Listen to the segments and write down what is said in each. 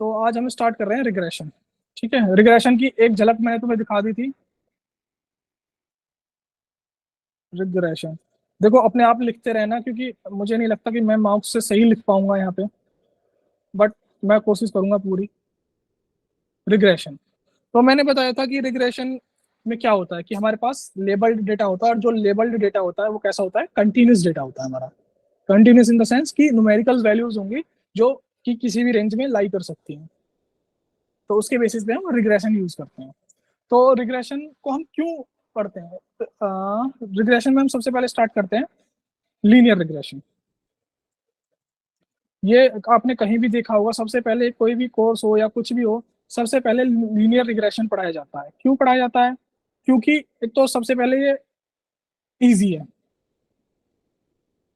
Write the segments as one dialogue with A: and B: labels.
A: तो आज हम स्टार्ट कर रहे हैं रिग्रेशन। ठीक है, रिग्रेशन की एक झलक मैंने तुम्हें दिखा दी थी। रिग्रेशन देखो, अपने आप लिखते रहना, क्योंकि मुझे नहीं लगता कि मैं मार्क्स से सही लिख पाऊंगा यहाँ पे, बट मैं कोशिश करूंगा पूरी। रिग्रेशन, तो मैंने बताया था कि रिग्रेशन में क्या होता है कि हमारे पास लेबल्ड डेटा होता है, और जो लेबल्ड डेटा होता है वो कैसा होता है, कंटिन्यूस डेटा होता है हमारा। कंटिन्यूस इन द सेंस कि न्यूमेरिकल वैल्यूज होंगी जो कि किसी भी रेंज में लाई कर सकती हैं। तो उसके बेसिस पे हम रिग्रेशन यूज करते हैं। तो रिग्रेशन को हम क्यों पढ़ते हैं? रिग्रेशन में हम सबसे पहले स्टार्ट करते हैं लीनियर रिग्रेशन। ये आपने कहीं भी देखा होगा, सबसे पहले कोई भी कोर्स हो या कुछ भी हो, सबसे पहले लीनियर रिग्रेशन पढ़ाया जाता है। क्यों पढ़ाया जाता है? क्योंकि एक तो सबसे पहले ये इजी है,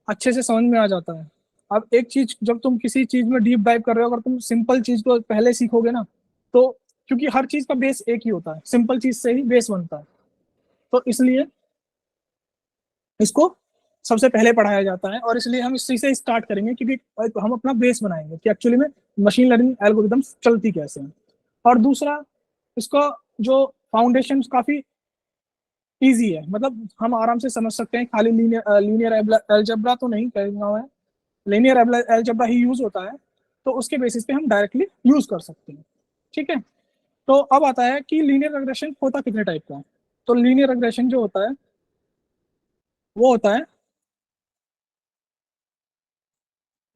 A: अच्छे से समझ में आ जाता है। अब एक चीज, जब तुम किसी चीज में डीप डाइव कर रहे हो, अगर तुम सिंपल चीज को पहले सीखोगे ना, तो क्योंकि हर चीज का बेस एक ही होता है, सिंपल चीज से ही बेस बनता है, तो इसलिए इसको सबसे पहले पढ़ाया जाता है। और इसलिए हम इसी से स्टार्ट करेंगे, क्योंकि हम अपना बेस बनाएंगे कि एक्चुअली में मशीन लर्निंग एल्गोरिदम्स चलती कैसे हैं। और दूसरा, इसका जो फाउंडेशन काफी इजी है, मतलब हम आराम से समझ सकते हैं। खाली लीनियर लीनियर एल्जेब्रा तो नहीं करूंगा मैं, लीनियर एल्जेब्रा ही यूज होता है, तो उसके बेसिस पे हम डायरेक्टली यूज कर सकते हैं। ठीक है, तो अब आता है कि लीनियर रिग्रेशन होता कितने टाइप का है। तो लीनियर रिग्रेशन जो होता है वो होता है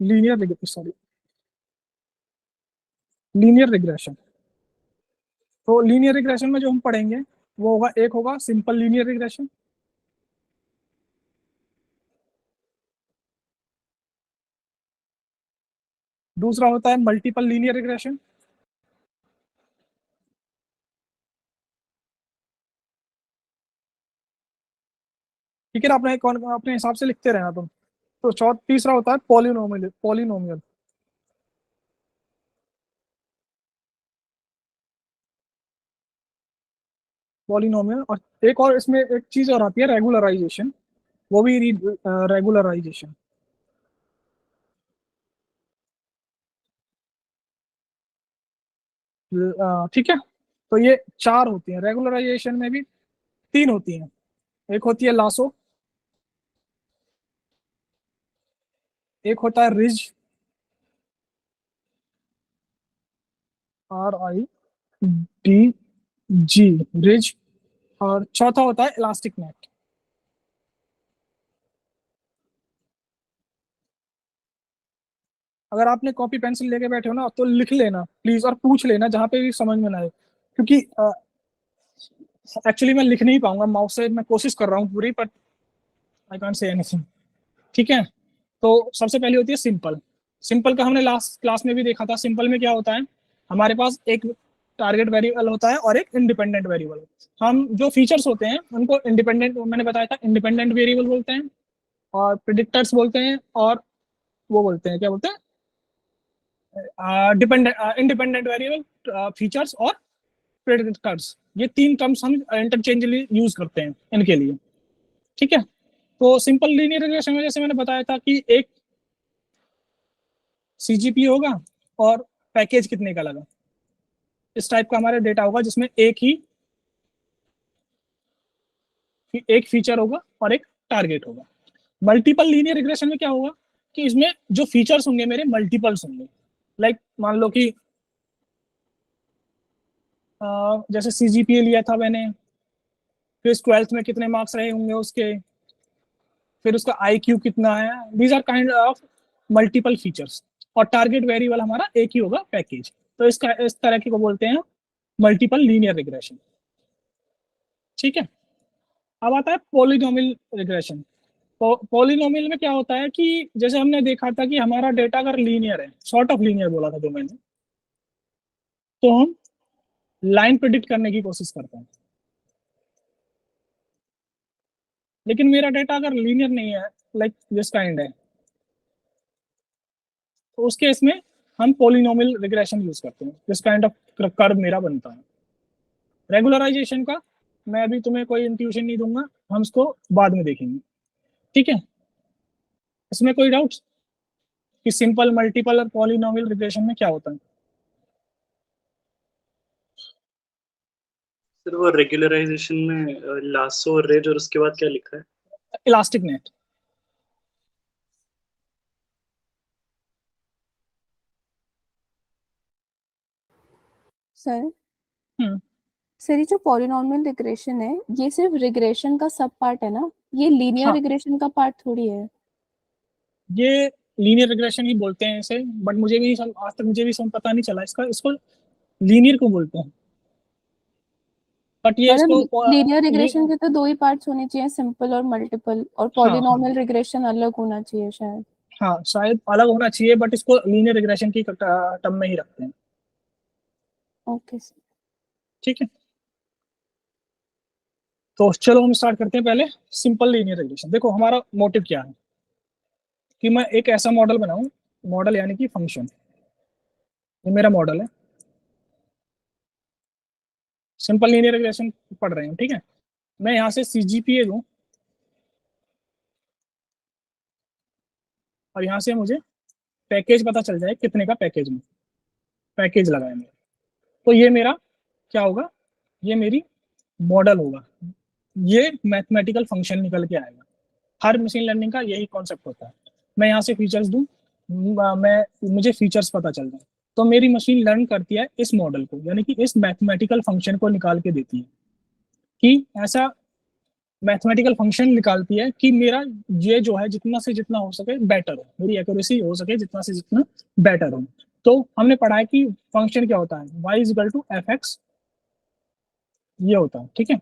A: लीनियर सॉरी लीनियर रिग्रेशन। तो लीनियर रिग्रेशन में जो हम पढ़ेंगे वो होगा, एक होगा सिंपल लीनियर रिग्रेशन, दूसरा होता है मल्टीपल लीनियर रिग्रेशन, ठीक है ना? अपने कौन अपने हिसाब से लिखते रहना तुम। तो तीसरा होता है पॉलिनोमियल पॉलिनोमियल पॉलिनोमियल। और एक और इसमें एक चीज और आती है, रेगुलराइजेशन। वो भी रेगुलराइजेशन। ठीक है, तो ये चार होती हैं। रेगुलराइजेशन में भी तीन होती हैं। एक होती है लासो, एक होता है रिज, RID जी, रिज। और चौथा होता है इलास्टिक नेट। अगर आपने कॉपी पेंसिल लेके बैठे हो ना, तो लिख लेना प्लीज, और पूछ लेना जहां पे भी समझ में ना आए, क्योंकि एक्चुअली मैं लिख नहीं पाऊंगा माउस से। मैं कोशिश कर रहा हूँ पूरी, पर आई कांट से एनीथिंग। ठीक है, तो सबसे पहली होती है सिंपल। सिंपल का हमने लास्ट क्लास में भी देखा था। सिंपल में क्या होता है, हमारे पास एक टारगेट वेरिएबल होता है और एक इंडिपेंडेंट वेरिएबल। हम जो फीचर्स होते हैं उनको इंडिपेंडेंट, मैंने बताया था, इंडिपेंडेंट वेरिएबल बोलते हैं, और प्रिडिक्टर्स बोलते हैं, और वो बोलते हैं, क्या बोलते हैं, डिपेंडेंट इंडिपेंडेंट वेरिएबल, फीचर्स और प्रेडिक्टर्स। ये तीन टर्म्स हम इंटरचेंजली यूज करते हैं इनके लिए। ठीक है, तो सिंपल लीनियर रिग्रेशन में जैसे मैंने बताया था कि एक CGP होगा, और पैकेज कितने का लगा, इस टाइप का हमारा डेटा होगा, जिसमें एक फीचर होगा और एक टारगेट होगा। मल्टीपल लीनियर रिग्रेशन में क्या होगा कि इसमें जो फीचर्स होंगे मेरे मल्टीपल्स होंगे। लाइक मान लो कि जैसे CGPA लिया था मैंने, फिर 12th में कितने मार्क्स रहे होंगे उसके, फिर उसका IQ कितना है। These are kind of multiple features. और टारगेट वेरिएबल हमारा एक ही होगा, पैकेज। तो इसका इस तरह की को बोलते हैं मल्टीपल लीनियर रिग्रेशन। ठीक है, अब आता है पॉलिनोमियल रिग्रेशन। पॉलिनोमियल में क्या होता है कि जैसे हमने देखा था कि हमारा डेटा अगर लीनियर है, सॉर्ट ऑफ लीनियर बोला था जो मैंने, तो हम लाइन प्रिडिक्ट करने की कोशिश करते हैं। लेकिन मेरा डेटा अगर लीनियर नहीं है, लाइक दिस काइंड है, तो उसके इसमें हम पॉलिनोमियल रिग्रेशन यूज करते हैं। दिस काइंड ऑफ कर्व मेरा बनता है। रेगुलराइजेशन का मैं अभी तुम्हें कोई इंट्यूशन नहीं दूंगा, हम इसको बाद में देखेंगे। ठीक है, इसमें कोई डाउट कि सिंपल, मल्टीपल और पॉलिनोमियल रिग्रेशन में क्या होता है?
B: सर वो रेगुलराइजेशन में लासो और रेज और उसके बाद क्या लिखा है?
A: Elastic net.
C: सर
A: हम्म
C: सर ये जो पॉलिनॉमियल रिग्रेशन है ये सिर्फ रिग्रेशन का सब पार्ट है ना, ये लीनियर
A: हाँ,
C: रिग्रेशन का पार्ट थोड़ी है।
A: ये लीनियर रिग्रेशन ही बोलते हैं इसे, बट मुझे भी आज तक मुझे भी पता नहीं चला इसका, इसको लीनियर को बोलते हैं, बट ये
C: मतलब
A: इसको
C: लीनियर रिग्रेशन के तो दो ही पार्ट्स होने चाहिए, सिंपल और मल्टीपल, और
A: हाँ हाँ
C: पॉलिनॉमियल रिग्रेशन अलग होना चाहिए शायद।
A: हाँ, शायद अलग होना चाहिए, बट इसको लीनियर रिग्रेशन की टर्म में ही रखते हैं।
C: Okay sir.
A: ठीक है, तो चलो हम स्टार्ट करते हैं पहले सिंपल लीनियर रिग्रेशन। देखो हमारा मोटिव क्या है कि मैं एक ऐसा मॉडल बनाऊं, मॉडल यानी कि फंक्शन, ये मेरा मॉडल है, सिंपल लीनियर रिग्रेशन पढ़ रहे हैं, ठीक है। मैं यहाँ से सीजीपीए दूं और यहाँ से मुझे पैकेज पता चल जाए कितने का पैकेज में पैकेज लगाए मेरा, तो ये मेरा क्या होगा, ये मेरी मॉडल होगा, ये मैथमेटिकल फंक्शन निकल के आएगा। हर मशीन लर्निंग का यही कॉन्सेप्ट होता है। मैं यहाँ से फीचर्स दूं, मैं मुझे फीचर्स पता चल जाए, तो मेरी मशीन लर्न करती है इस मॉडल को, यानी कि इस मैथमेटिकल फंक्शन को निकाल के देती है कि ऐसा मैथमेटिकल फंक्शन निकालती है कि मेरा ये जो है जितना से जितना हो सके बेटर हो, मेरी एक्यूरेसी हो सके जितना से जितना बेटर हो। तो हमने पढ़ा है कि फंक्शन क्या होता है, y is equal to F X, ये होता है, ठीक है,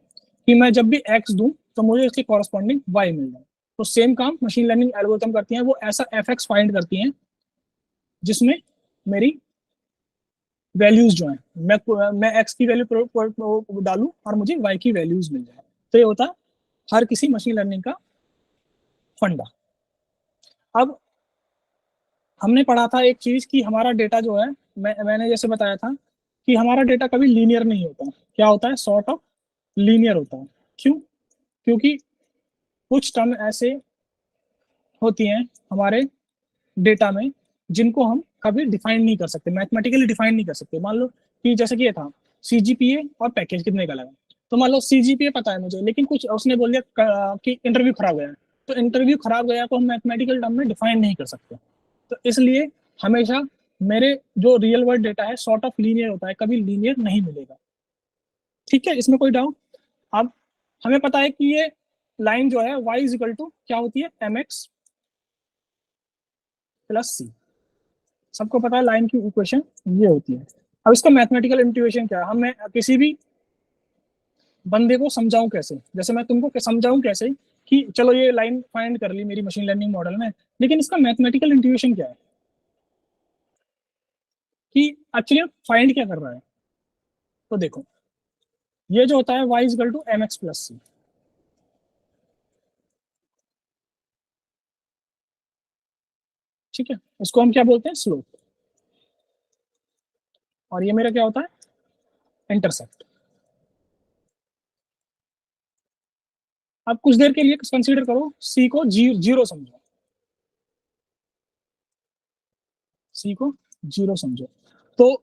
A: कि मैं जब भी x दूं तो मुझे इसके कॉरस्पॉन्डिंग y मिल जाए। तो सेम काम मशीन लर्निंग एल्गोरिथम करती हैं, वो ऐसा एफ एक्स फाइंड करती हैं जिसमें मेरी वैल्यूज जो है, मैं x की वैल्यू डालूं और मुझे y की वैल्यूज मिल जाए। तो ये होता है हर किसी मशीन लर्निंग का फंडा। अब हमने पढ़ा था एक चीज कि हमारा डेटा जो है, मैंने जैसे बताया था कि हमारा डेटा कभी लीनियर नहीं होता, क्या होता है, सॉर्ट ऑफ लीनियर होता है। क्यों? क्योंकि कुछ टर्म ऐसे होती हैं हमारे डेटा में जिनको हम कभी डिफाइन नहीं कर सकते, मैथमेटिकली डिफाइन नहीं कर सकते। मान लो कि जैसे कि ये था सीजीपीए और पैकेज कितने का लगा, तो मान लो सीजीपीए पता है मुझे, लेकिन कुछ उसने बोल दिया कि इंटरव्यू खराब गया, तो इंटरव्यू खराब गया को हम मैथमेटिकल टर्म में डिफाइन नहीं कर सकते। तो इसलिए हमेशा मेरे जो रियल वर्ल्ड डेटा है सॉर्ट ऑफ लीनियर होता है, कभी लीनियर नहीं मिलेगा। ठीक है, इसमें कोई डाउट? अब हमें पता है कि ये लाइन जो है y इज इक्वल टू क्या होती है, एम एक्स प्लस सी, सबको पता है लाइन की इक्वेशन ये होती है। अब इसका मैथमेटिकल इंटीग्रेशन क्या है, हम मैं किसी भी बंदे को समझाऊं कैसे, जैसे मैं तुमको समझाऊं कैसे कि चलो ये लाइन फाइंड कर ली मेरी मशीन लर्निंग मॉडल में, लेकिन इसका मैथमेटिकल इंटीग्रेशन क्या है कि एक्चुअली फाइंड क्या कर रहा है। तो देखो ये जो होता है y is equal to M X plus C, ठीक है, इसको हम क्या बोलते हैं, स्लोप, और ये मेरा क्या होता है, इंटरसेप्ट। अब कुछ देर के लिए कंसीडर करो सी को जीरो समझो, सी को जीरो समझो, तो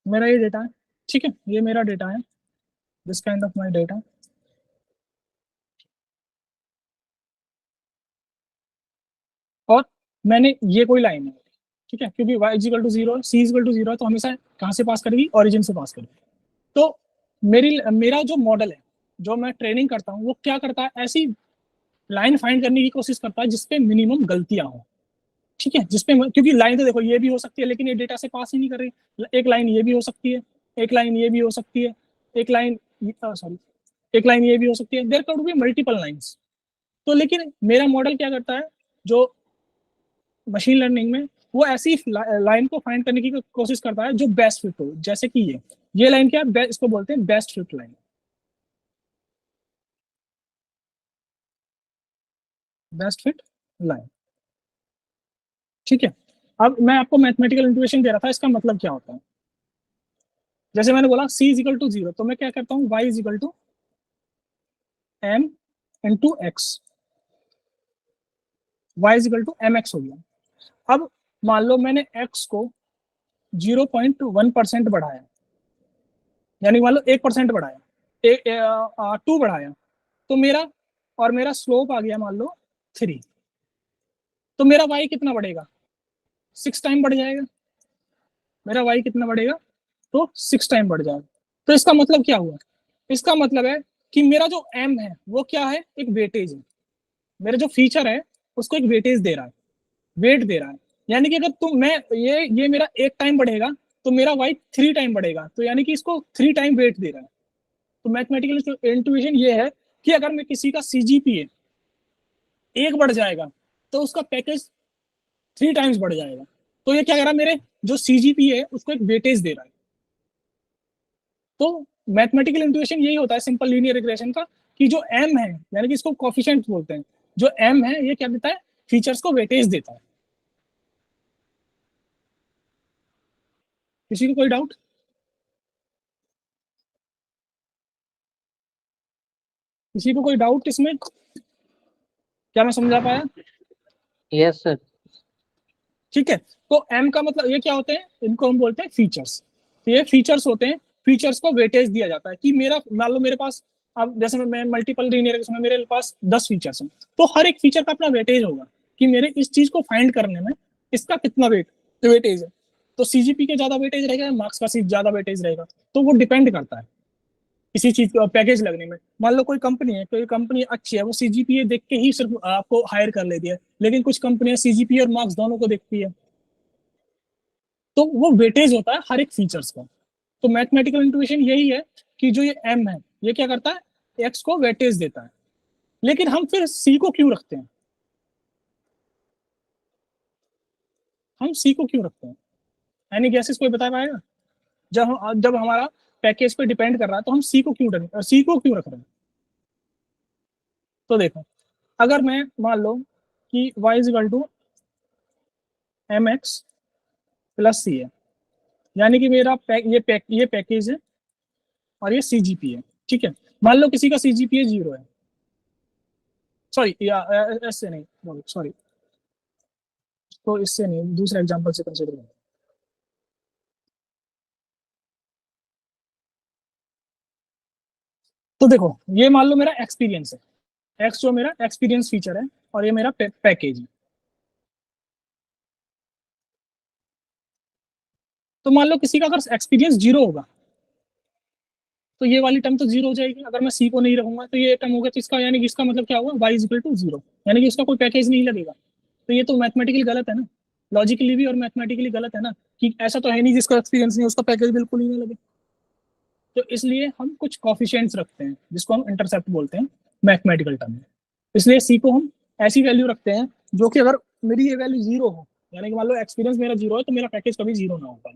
A: मेरा ये डेटा है, ठीक है, ये मेरा डेटा है, this kind of my data, और मैंने ये कोई लाइन है, ठीक है, क्योंकि y equal to zero, C equal to zero है, तो हमेशा कहाँ से पास करेगी, ओरिजिन से पास करेगी। तो मेरा जो मॉडल है, जो मैं ट्रेनिंग करता हूँ, वो क्या करता है, ऐसी लाइन फाइंड करने की कोशिश करता है जिसपे मिनिमम गलतियां हो, ठीक है, जिसपे, क्योंकि लाइन तो देखो ये भी हो सकती है लेकिन ये डेटा से पास ही नहीं कर रही, एक लाइन ये भी हो सकती है, एक लाइन ये भी हो सकती है, एक लाइन सॉरी एक लाइन ये भी हो सकती है, there can be multiple lines. तो लेकिन मेरा मॉडल क्या करता है, जो मशीन लर्निंग में, वो ऐसी लाइन को फाइंड करने की कोशिश करता है जो बेस्ट फिट हो, जैसे कि ये लाइन क्या है, इसको बोलते हैं best fit line, best fit line, ठीक है। अब मैं आपको मैथमेटिकल इंट्यूएशन दे रहा था, इसका मतलब क्या होता है, जैसे मैंने बोला C is equal to zero, तो मैं क्या करता हूँ, Y is equal to M into X, Y is equal to M X हो गया। अब मान लो मैंने एक्स को 0.1% बढ़ाया, यानी मान लो 1% बढ़ाया, 2 बढ़ाया, तो मेरा स्लोप आ गया मान लो 3, तो मेरा वाई कितना बढ़ेगा, 6 टाइम बढ़ जाएगा। मेरा वाई कितना बढ़ेगा, तो 6 टाइम बढ़ जाएगा। तो इसका मतलब क्या हुआ, इसका मतलब है कि मेरा जो एम है वो क्या है, एक वेटेज है। मेरा जो फीचर है उसको एक वेटेज दे रहा है, वेट दे रहा है। यानी कि अगर तुम मैं ये मेरा 1 टाइम बढ़ेगा तो मेरा वाई 3 टाइम बढ़ेगा, तो यानी कि इसको 3 टाइम वेट दे रहा है। तो मैथमेटिकल इंट्यूशन ये है कि अगर मैं किसी का सीजीपीए 1 बढ़ जाएगा तो उसका पैकेज 3 टाइम्स बढ़ जाएगा। तो ये क्या कर रहा है, मेरे जो सीजीपीए है उसको एक वेटेज दे रहा है। तो मैथमेटिकल इंट्यूशन यही होता है सिंपल लीनियर रिग्रेशन का, कि जो एम है, यानी कि इसको कोफिशिएंट बोलते हैं, जो एम है ये क्या देता है, फीचर्स को वेटेज देता है। किसी को कोई डाउट? किसी को कोई डाउट इसमें, क्या मैं समझा पाया?
D: Yes sir.
A: ठीक है, तो एम का मतलब ये क्या होते हैं, इनको हम बोलते हैं फीचर्स। तो ये फीचर्स होते हैं, फीचर्स को वेटेज दिया जाता है कि मेरा मान लो मेरे पास, अब जैसे मैं मल्टीपल लीनियर में मेरे पास 10 फीचर्स हैं, तो हर एक फीचर का अपना वेटेज होगा कि मेरे इस चीज को फाइंड करने में इसका कितना वेटेज है। तो सीजीपी के ज्यादा वेटेज रहेगा, मार्क्स का ज्यादा वेटेज रहेगा, तो वो डिपेंड करता है किसी चीज का पैकेज लगने में। मान लो कोई कंपनी है, कोई कंपनी अच्छी है, वो सीजीपीए देख के ही सिर्फ आपको हायर कर लेती है, लेकिन कुछ कंपनियां सीजीपीए और मार्क्स दोनों को देखती है। तो वो वेटेज होता है हर एक फीचर्स का। तो मैथमेटिकल इंट्यूशन यही है कि जो ये एम है ये क्या करता है, एक्स को वेटेज देता है। लेकिन हम फिर सी को क्यों रखते हैं, हम सी को क्यों रखते हैं? एनी गैसेस कोई बता पाएगा? जब हमारा पैकेज पे डिपेंड कर रहा है तो हम सी को क्यों रख रहे हैं? तो देखो, अगर मैं मान लो कि y is equal to M X plus C है, यानी कि मेरा ये पैकेज है और ये सीजीपी है। ठीक है, मान लो किसी का सीजीपीए 0 है, सॉरी ऐसे नहीं, सॉरी, तो इससे नहीं, दूसरे एग्जांपल से कंसीडर करें। तो देखो, ये मान लो मेरा एक्सपीरियंस है, एक्स जो मेरा एक्सपीरियंस फीचर है और ये मेरा पैकेज है। तो मान लो किसी का अगर एक्सपीरियंस 0 होगा तो ये वाली टर्म तो 0 हो जाएगी। अगर मैं सी को नहीं रखूंगा तो ये टर्म होगा, तो इसका यानी कि इसका मतलब क्या हुआ, y इज इक्वल टू 0, यानी कि उसका कोई पैकेज नहीं लगेगा। तो ये तो मैथमेटिकली गलत है ना, लॉजिकली भी और मैथमेटिकली गलत है ना, कि ऐसा तो है नहीं जिसका एक्सपीरियंस नहीं उसका पैकेज बिल्कुल ही नहीं लगे। तो इसलिए हम कुछ कॉफिशिएंट्स रखते हैं जिसको हम इंटरसेप्ट बोलते हैं मैथमेटिकल टर्म में। इसलिए सी को हम ऐसी वैल्यू रखते हैं जो कि अगर मेरी ये वैल्यू 0 हो, यानी कि मान लो एक्सपीरियंस मेरा 0 है तो मेरा पैकेज कभी 0 ना हो पाए।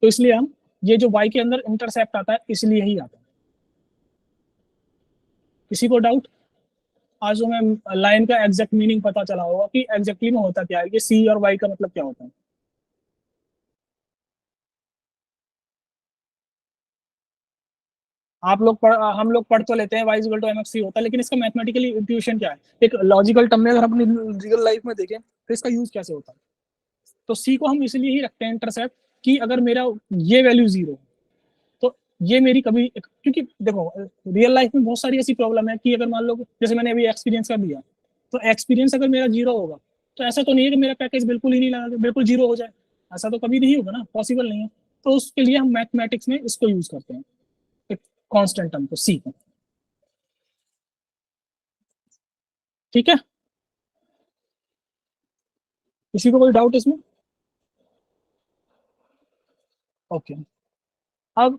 A: तो इसलिए हम ये जो y के अंदर इंटरसेप्ट आता है इसलिए ही आता है। किसी को डाउट? आज हमें लाइन का एग्जैक्ट मीनिंग पता चला होगा कि एग्जैक्टली में होता क्या है, कि सी और वाई का मतलब क्या होता है। हम लोग पढ़ तो लेते हैं y equal to mx c होता है, लेकिन इसका मैथमेटिकली इंट्यूशन क्या है, एक लॉजिकल टर्म में अगर अपनी रियल लाइफ में देखें तो इसका यूज कैसे होता है। तो सी को हम इसलिए ही रखते हैं इंटरसेप्ट कि अगर मेरा ये वैल्यू 0, तो ये मेरी कभी, क्योंकि देखो रियल लाइफ में बहुत सारी ऐसी प्रॉब्लम है कि अगर मान लो जैसे मैंने अभी एक्सपीरियंस का दिया, तो एक्सपीरियंस अगर मेरा 0 होगा तो ऐसा तो नहीं है कि मेरा पैकेज बिल्कुल ही नहीं लगा, बिल्कुल 0 हो जाए, ऐसा तो कभी नहीं होगा ना, पॉसिबल नहीं है। तो उसके लिए हम मैथमेटिक्स में इसको यूज करते हैं, एक कांस्टेंट टर्म को, सी को। ठीक है, किसी को कोई डाउट इसमें? ओके, अब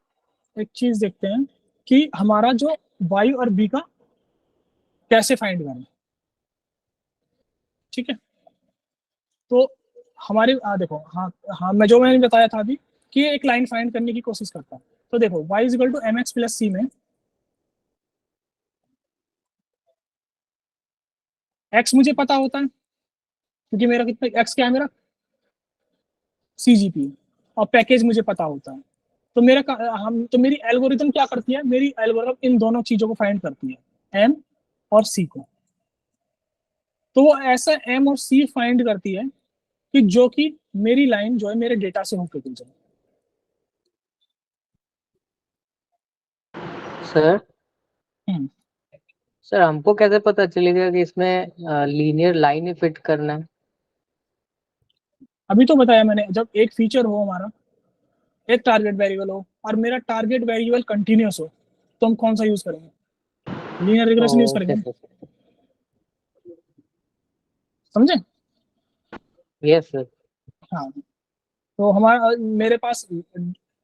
A: एक चीज देखते हैं कि हमारा जो वाई और बी का कैसे फाइंड करें। ठीक है, तो हमारे देखो, हाँ हाँ, मैंने बताया था अभी कि एक लाइन फाइंड करने की कोशिश करता है। तो देखो y is equal to M X plus C में x मुझे पता होता है क्योंकि मेरा कितना x क्या है, मेरा सीजीपी, और पैकेज मुझे पता होता है। तो मेरी एल्गोरिथम क्या करती है, मेरी एल्गोरिथम इन दोनों चीजों को फाइंड करती है, m और c को। तो वो ऐसा m और c फाइंड करती है कि जो कि मेरी लाइन जो है मेरे डेटा से होकर गुजरे।
D: सर
A: हम्म,
D: सर हमको कैसे पता चलेगा कि इसमें लीनियर लाइन ही फिट करना है?
A: अभी तो बताया मैंने, जब एक फीचर हो हमारा, एक टारगेट वेरिएबल हो और मेरा टारगेट वेरिएबल कंटिन्यूअस हो, तो हम कौन सा यूज करेंगे? लीनियर रिग्रेशन यूज करेंगे
D: ओके
A: ना।
D: सर।
A: समझे?
D: Yes sir.
A: हाँ, तो हमारा मेरे पास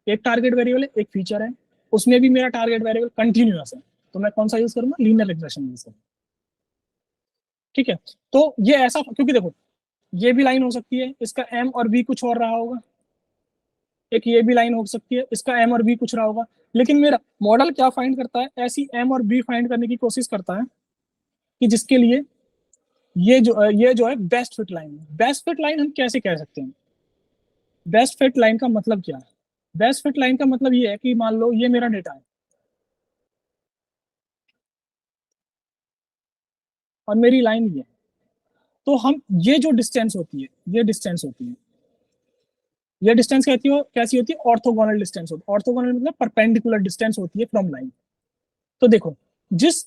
A: एक टारगेट वेरिएबल है, एक फीचर है, उसमें भी मेरा टारगेट वेरिएबल कंटिन्यूअस है, तो मैं कौन सा यूज करूंगा? लीनियर रिग्रेशन यूज करूंगा। ठीक है, तो ये ऐसा, क्योंकि देखो ये भी लाइन हो सकती है, इसका एम और बी कुछ और रहा होगा, एक ये भी लाइन हो सकती है, इसका एम और बी कुछ रहा होगा, लेकिन मेरा मॉडल क्या फाइंड करता है? ऐसी एम और बी फाइंड करने की कोशिश करता है कि जिसके लिए ये जो है बेस्ट फिट लाइन है। बेस्ट फिट लाइन हम कैसे कह सकते हैं? बेस्ट फिट लाइन का मतलब क्या है? बेस्ट फिट लाइन का मतलब ये है कि मान लो ये मेरा डेटा है और मेरी लाइन ये है, तो हम ये जो डिस्टेंस होती है, ये डिस्टेंस होती है, ये डिस्टेंस कहती हो कैसी होती है? ऑर्थोगोनल डिस्टेंस होती है। ऑर्थोगोनल मतलब परपेंडिकुलर डिस्टेंस होती है फ्रॉम लाइन। तो देखो, जिस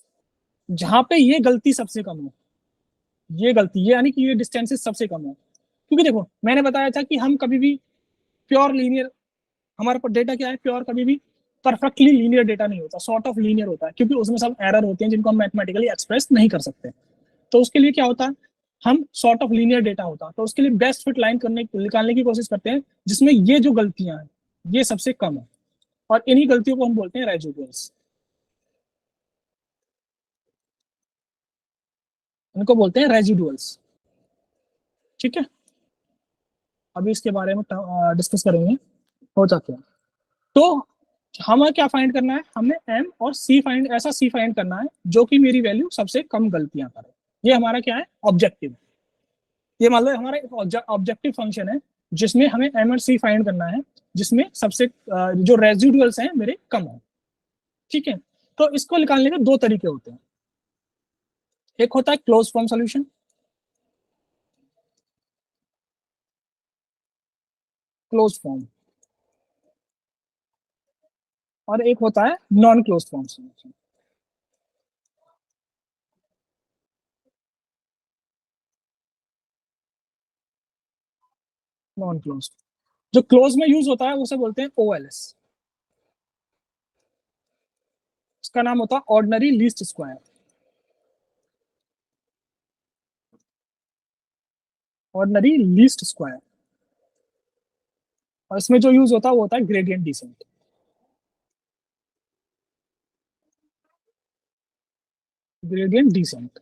A: जहां पे ये गलती सबसे कम हो, ये गलती, ये यानी कि ये डिस्टेंसेस सबसे कम हो, क्योंकि देखो मैंने बताया था कि हम कभी भी प्योर लीनियर, हमारे पास डेटा क्या है? प्योर कभी भी परफेक्टली लीनियर डेटा नहीं होता, सॉर्ट ऑफ लीनियर होता है, क्योंकि उसमें सब एरर होते हैं जिनको हम मैथमेटिकली एक्सप्रेस नहीं कर सकते। तो उसके लिए क्या होता है? हम सॉर्ट ऑफ लीनियर डेटा होता, तो उसके लिए बेस्ट फिट लाइन निकालने की कोशिश करते हैं जिसमें ये जो गलतियां हैं ये सबसे कम है, और इन्हीं गलतियों को हम बोलते हैं रेजिडुअल्स। इनको बोलते हैं रेजिडुअल्स। ठीक है, अभी इसके बारे में डिस्कस करेंगे हो जाते हैं। तो हमें क्या फाइंड करना है? हमें एम और सी फाइंड, ऐसा सी फाइंड करना है जो कि मेरी वैल्यू सबसे कम गलतियां करे। ये हमारा क्या है? ऑब्जेक्टिव। ये मान लो हमारा एक ऑब्जेक्टिव फंक्शन है जिसमें हमें एम और सी फाइंड करना है, जिसमें सबसे जो रेजिडुअल्स हैं मेरे कम हो। ठीक है, तो इसको निकालने के दो तरीके होते हैं। एक होता है close form solution, close form, और एक होता है non close form solution. Non close, जो क्लोज में यूज होता है उसे बोलते हैं ओएलएस। इसका नाम होता है ordinary least square. Ordinary least square, और इसमें जो यूज होता है वो होता है ग्रेडियंट डिसेंट। Gradient descent.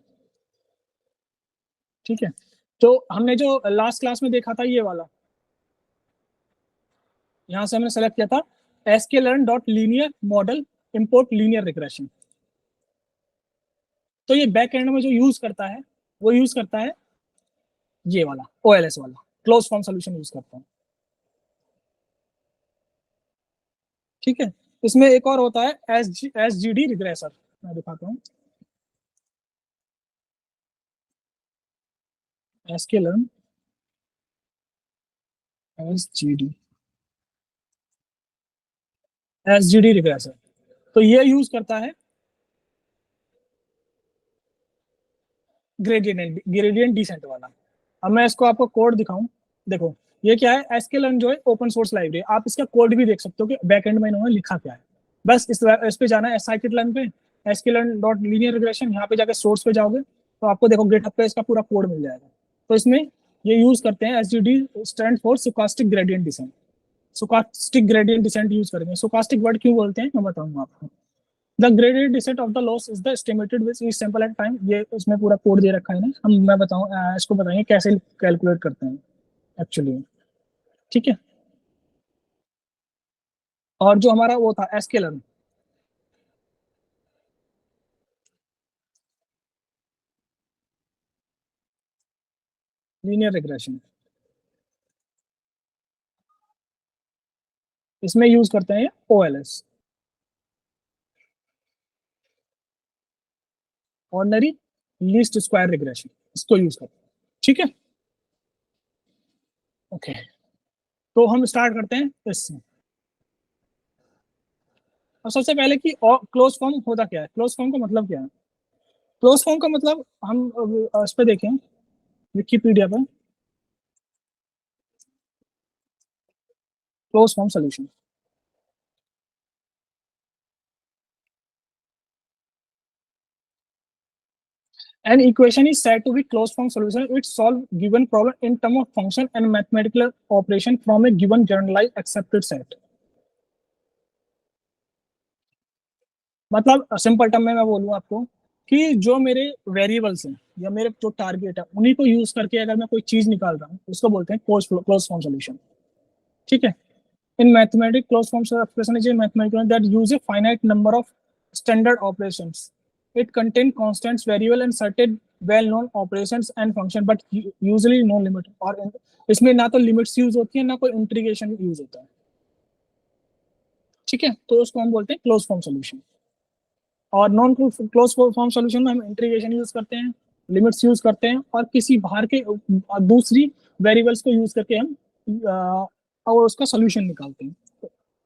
A: ठीक है, तो हमने जो लास्ट क्लास में देखा था ये वाला, यहां से हमने सेलेक्ट किया था sklearn dot linear model import linear regression. तो ये बैक एंड में जो यूज करता है वो यूज करता है ये वाला ओएलएस वाला, क्लोज फॉर्म सोल्यूशन यूज करता है। ठीक है, इसमें एक और होता है एसजीडी रिग्रेसर, मैं दिखाता हूँ। sklearn एसजीडी, एसजीडी रिग्रेसर, तो ये यूज करता है ग्रेडियंट डिसेंट वाला। अब मैं इसको आपको कोड दिखाऊं। देखो ये क्या है? sklearn जो है ओपन सोर्स लाइब्रेरी, आप इसका कोड भी देख सकते हो कि बैक एंड में इन्होंने लिखा क्या है। बस इस पे जाना है scikit-learn पे, sklearn डॉट लीनियर रिग्रेशन, यहाँ पे जाकर सोर्स पे जाओगे तो आपको देखो गिटहब पे इसका पूरा कोड मिल जाएगा। तो इसमें ये यूज करते हैं SGD stand for stochastic gradient descent. stochastic gradient descent use करेंगे। stochastic वर्ड क्यों बोलते हैं मैं बताऊंगा आपको। The gradient descent of the loss is the estimated with each sample at time. ये उसमें पूरा कोड दे रखा है ना, हम मैं बताऊं इसको बताएंगे कैसे कैलकुलेट करते हैं एक्चुअली। ठीक है, और जो हमारा वो था sklearn, लीनियर रिग्रेशन, इसमें यूज करते हैं OLS, ordinary least square regression, इसको यूज करते हैं। ठीक है, ओके, तो हम स्टार्ट करते हैं इससे। और सबसे पहले कि क्लोज फॉर्म होता क्या है, क्लोज फॉर्म का मतलब क्या है। क्लोज फॉर्म का मतलब हम इस पे देखें विकिपीडिया पर, close form solution. An equation is said to be closed form solution. It solves given problem in terms of function and mathematical operation from a given generalized accepted set. मतलब simple term में मैं बोलूँ आपको कि जो मेरे variables हैं या मेरे जो टारगेट है उन्हीं को यूज करके अगर मैं कोई चीज निकाल रहा हूँ उसको बोलते हैं क्लोज फॉर्म सॉल्यूशन। ठीक है। In mathematics, closed form expression is a mathematical that use a finite number of standard operations. It contains constants, variable, and certain well-known operations and function, but usually no limit. और इसमें ना तो limits use होती है ना कोई integration use होता है। ठीक है, तो उसको हम बोलते हैं क्लोज फॉर्म सॉल्यूशन। और नॉन क्लोज फॉर्म सॉल्यूशन में हम इंटीग्रेशन यूज करते हैं, लिमिट्स यूज करते हैं, और किसी बाहर के दूसरी वेरिएबल्स को यूज करके हम और उसका सोल्यूशन निकालते हैं।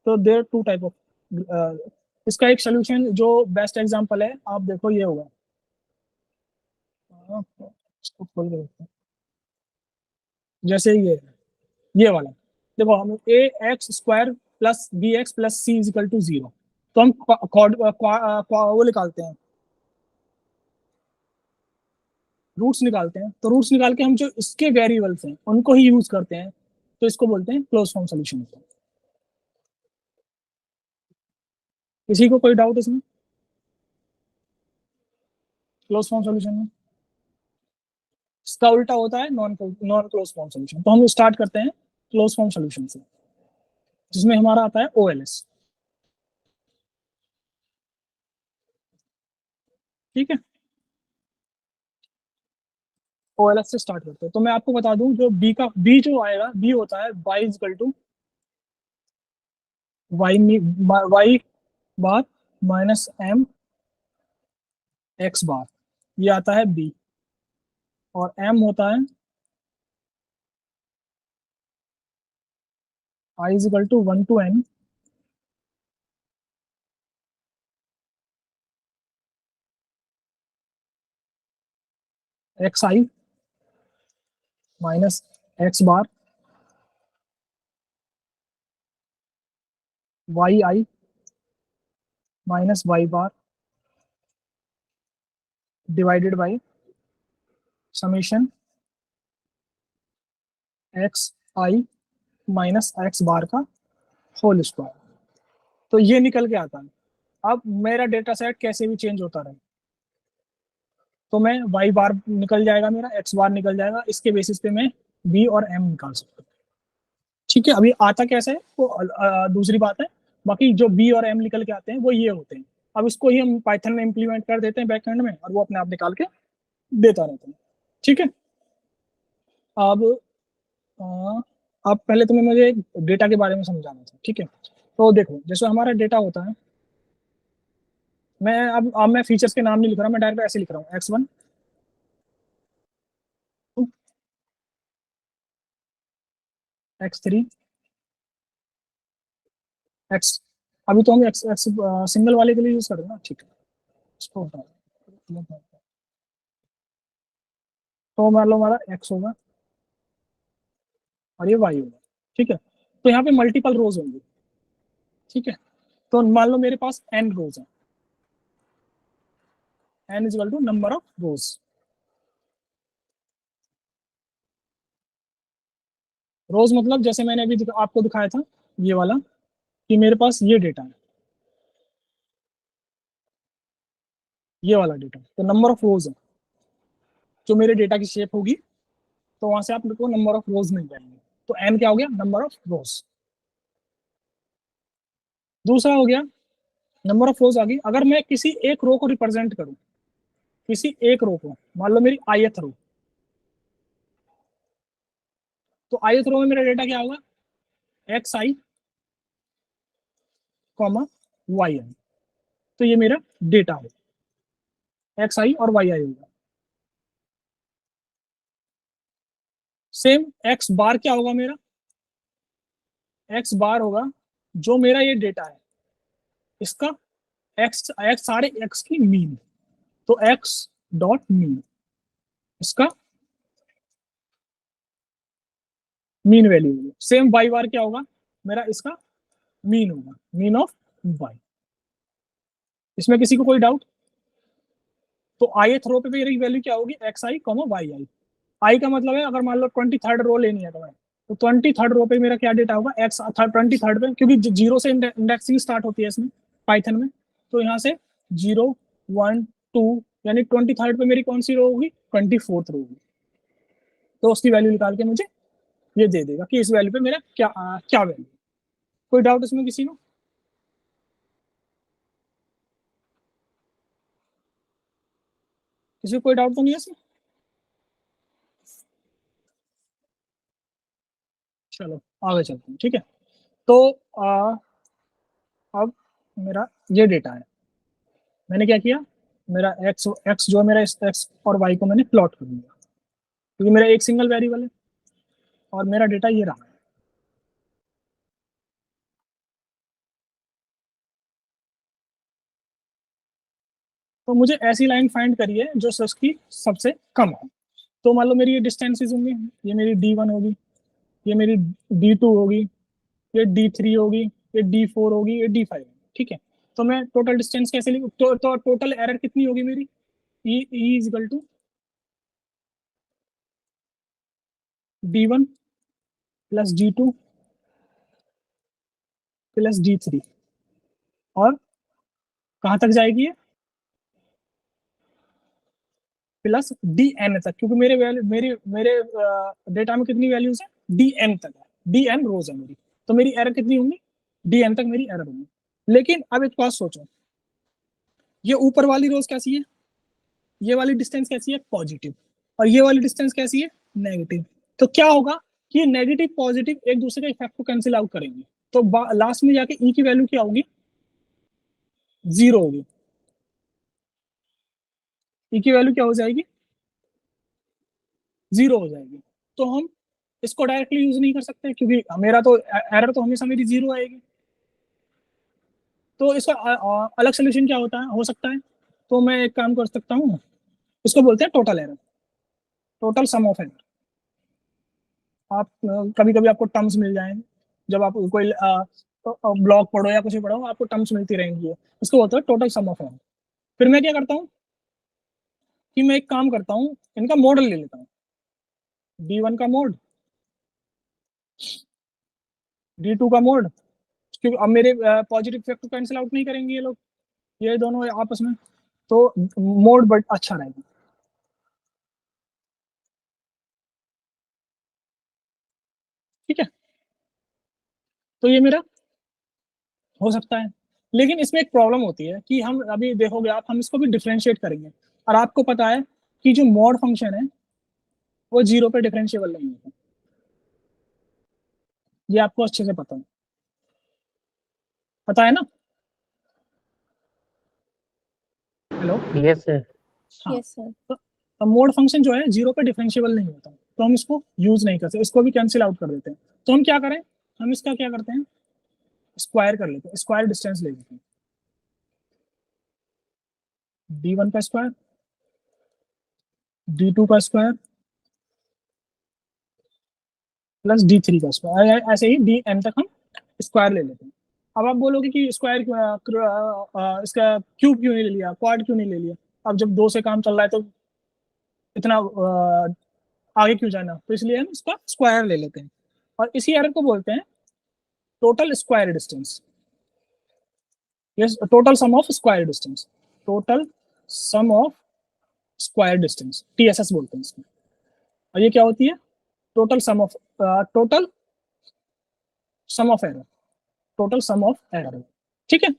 A: तो देयर टू टाइप ऑफ, इसका एक सोल्यूशन जो बेस्ट एग्जांपल है आप देखो ये होगा, इसको खोल के देखते हैं। जैसे ये वाला देखो, हम A X square plus B X plus C is equal to 0, तो हम वो निकालते हैं, रूट्स निकालते हैं। तो रूट्स निकाल के हम जो इसके वेरिएबल्स हैं उनको ही यूज करते हैं, तो इसको बोलते हैं क्लोज फॉर्म सॉल्यूशन होता है। किसी को कोई डाउट इसमें क्लोज फॉर्म सॉल्यूशन में? इसका उल्टा होता है नॉन क्लोज फॉर्म सॉल्यूशन। तो हम स्टार्ट करते हैं क्लोज फॉर्म सॉल्यूशन से, जिसमें हमारा आता है ओएलएस। ठीक है, ओएलएस से स्टार्ट करते हैं। तो मैं आपको बता दूं, जो बी जो आएगा, बी होता है y equal to Y bar minus M X bar, ये आता है बी। और एम होता है I is equal to 1 to N X I minus X bar Y I minus Y bar divided by summation X I minus X bar का whole square. तो ये निकल के आता है। अब मेरा डेटा सेट कैसे भी चेंज होता रहे, तो मैं वाई बार निकल जाएगा, मेरा एक्स बार निकल जाएगा, इसके बेसिस पे मैं बी और एम निकाल सकता हूँ। ठीक है, अभी आता कैसे है वो दूसरी बात है। बाकी जो बी और एम निकल के आते हैं वो ये होते हैं। अब इसको ही हम पाइथन में इम्प्लीमेंट कर देते हैं बैकएंड में, और वो अपने आप निकाल के देता रहता है। ठीक है, अब अब पहले तुम्हें मुझे डेटा के बारे में समझाना था। ठीक है, तो देखो जैसे हमारा डेटा होता है, मैं अब मैं फीचर्स के नाम नहीं लिख रहा, मैं डायरेक्ट ऐसे लिख रहा हूँ x1 x3 x। अभी तो हम एक्स एक्स सिंगल वाले के लिए यूज कर रहे हैं ना। ठीक है, इसको हटा दो। तो मान लो हमारा x होगा और ये y होगा। ठीक है, तो यहाँ पे मल्टीपल रोज होंगे। ठीक है, तो मान लो मेरे पास n रोज है, n is equal to number of rows. Rows मतलब जैसे मैंने अभी आपको दिखाया था ये वाला, कि मेरे पास ये डेटा है, ये वाला डेटा, तो नंबर ऑफ रोज है जो मेरे डेटा की शेप होगी, तो वहां से आप को नंबर ऑफ रोज मिल जाएंगे। तो n क्या हो गया, नंबर ऑफ रोज। दूसरा हो गया नंबर ऑफ रोज आ गई। अगर मैं किसी एक रो को रिप्रेजेंट करूं, किसी एक रो को, मान लो मेरी ith रो, तो ith रो में मेरा डेटा क्या होगा, एक्स आई कॉमा वाई आई। तो ये मेरा डेटा है, एक्स आई और वाई आई होगा। सेम एक्स बार क्या होगा मेरा, एक्स बार होगा जो मेरा ये डेटा है, इसका एक्स एक्स सारे एक्स की मीन, तो एक्स डॉट मीन, इसका मीन वैल्यू होगी। सेम वाई बार क्या होगा मेरा, इसका मीन होगा, मीन ऑफ वाई। इसमें किसी को कोई डाउट? तो ith रो पे मेरी वैल्यू क्या होगी, एक्स आई कॉमा वाई आई। आई का मतलब है अगर मान लो 23rd रो लेनी है तुम्हें, तो 23rd रो पे मेरा क्या डेटा होगा, एक्स 23rd पे, क्योंकि जीरो से इंडेक्सिंग स्टार्ट होती है इसमें पाइथन में, तो यहाँ से 0 1 2, यानी 23rd पे मेरी कौन सी रो होगी, 24th रो होगी। तो उसकी वैल्यू निकाल के मुझे ये दे देगा कि इस वैल्यू पे मेरा क्या वैल्यू। कोई डाउट इसमें किसी को? किसी को कोई डाउट तो नहीं है इसमें? चलो आगे चलते हैं, ठीक है। तो अब मेरा ये डेटा है, मैंने क्या किया, मेरा एक्स एक्स जो है मेरा, इस एक्स और वाई को मैंने प्लॉट कर दिया, क्योंकि मेरा एक सिंगल वेरिएबल है और मेरा डेटा ये रहा है। तो मुझे ऐसी लाइन फाइंड करी है जो उसकी सबसे कम हो। तो मान लो मेरी ये डिस्टेंसेस होंगी, ये मेरी D1 होगी, ये मेरी D2 होगी, ये D3 होगी, ये D4 होगी, ये D5 होगी, ठीक है। तो मैं टोटल डिस्टेंस कैसे लिखूँ, तो टोटल एरर कितनी होगी मेरी, E is equal to D1 plus D2 plus D3, और कहाँ तक जाएगी ये, प्लस DN तक, क्योंकि मेरे वैल्यू मेरे मेरे डेटा में कितनी वैल्यूज है, DN तक है, DN रोज है मेरी, तो मेरी एरर कितनी होंगी, DN तक मेरी एरर होगी। लेकिन अब एक बात सोचो, ये ऊपर वाली रोज कैसी है, ये वाली डिस्टेंस कैसी है, पॉजिटिव, और ये वाली डिस्टेंस कैसी है, नेगेटिव। तो क्या होगा कि नेगेटिव पॉजिटिव एक दूसरे के इफेक्ट को कैंसिल आउट करेंगे, तो लास्ट में जाके ई की वैल्यू क्या होगी, 0 होगी। ई की वैल्यू क्या हो जाएगी, 0 हो जाएगी। तो हम इसको डायरेक्टली यूज नहीं कर सकते, क्योंकि मेरा तो एरर तो हमेशा मेरी 0 आएगी। तो इसका अलग सोल्यूशन क्या होता है, हो सकता है, तो मैं एक काम कर सकता हूँ, इसको बोलते हैं total error, total sum of error. आप कभी कभी आपको टर्म्स मिल जाए, जब आप कोई ब्लॉग पढ़ो या कुछ भी पढ़ो, आपको टर्म्स मिलती रहेंगी, इसको बोलते हैं टोटल सम ऑफ एरर। फिर मैं क्या करता हूँ कि मैं एक काम करता हूँ, इनका मॉडल ले लेता हूँ, D1 का मोड, D2 का मोड, क्योंकि अब मेरे पॉजिटिव इफेक्ट को कैंसिल आउट नहीं करेंगे ये लोग, ये दोनों आपस में, तो मोड बट अच्छा रहेगा, ठीक है। तो ये मेरा हो सकता है, लेकिन इसमें एक प्रॉब्लम होती है कि हम अभी देखोगे आप, हम इसको भी डिफ्रेंशिएट करेंगे, और आपको पता है कि जो मॉड फंक्शन है वो 0 पे डिफरेंशिएबल नहीं होता, ये आपको अच्छे से पता है ना? Hello,
D: yes sir.
A: हाँ।
C: Yes sir.
A: तो मोड फंक्शन जो है 0 पे डिफरेंशिएबल नहीं होता, तो हम इसको यूज नहीं करते, इसको भी कैंसिल आउट कर देते हैं। तो हम क्या करें, हम इसका क्या करते हैं, स्क्वायर कर लेते हैं, स्क्वायर डिस्टेंस ले लेते हैं, D1 का स्क्वायर, D2 का स्क्वायर प्लस D3 का स्क्वायर, ऐसे ही DN तक हम स्क्वायर ले लेते हैं। अब आप बोलोगे कि स्क्वायर इसका क्यूब क्यों नहीं ले लिया, क्वाड क्यों नहीं ले लिया, अब जब 2 से काम चल रहा है तो इतना आगे क्यों जाना, तो इसलिए हम इसका स्क्वायर ले लेते हैं, और इसी एरर को बोलते हैं total square distance, yes, total sum of square distance, total sum of square distance, TSS बोलते हैं इसको। और ये क्या होती है, total sum of total sum of error, total sum of error, ठीक है।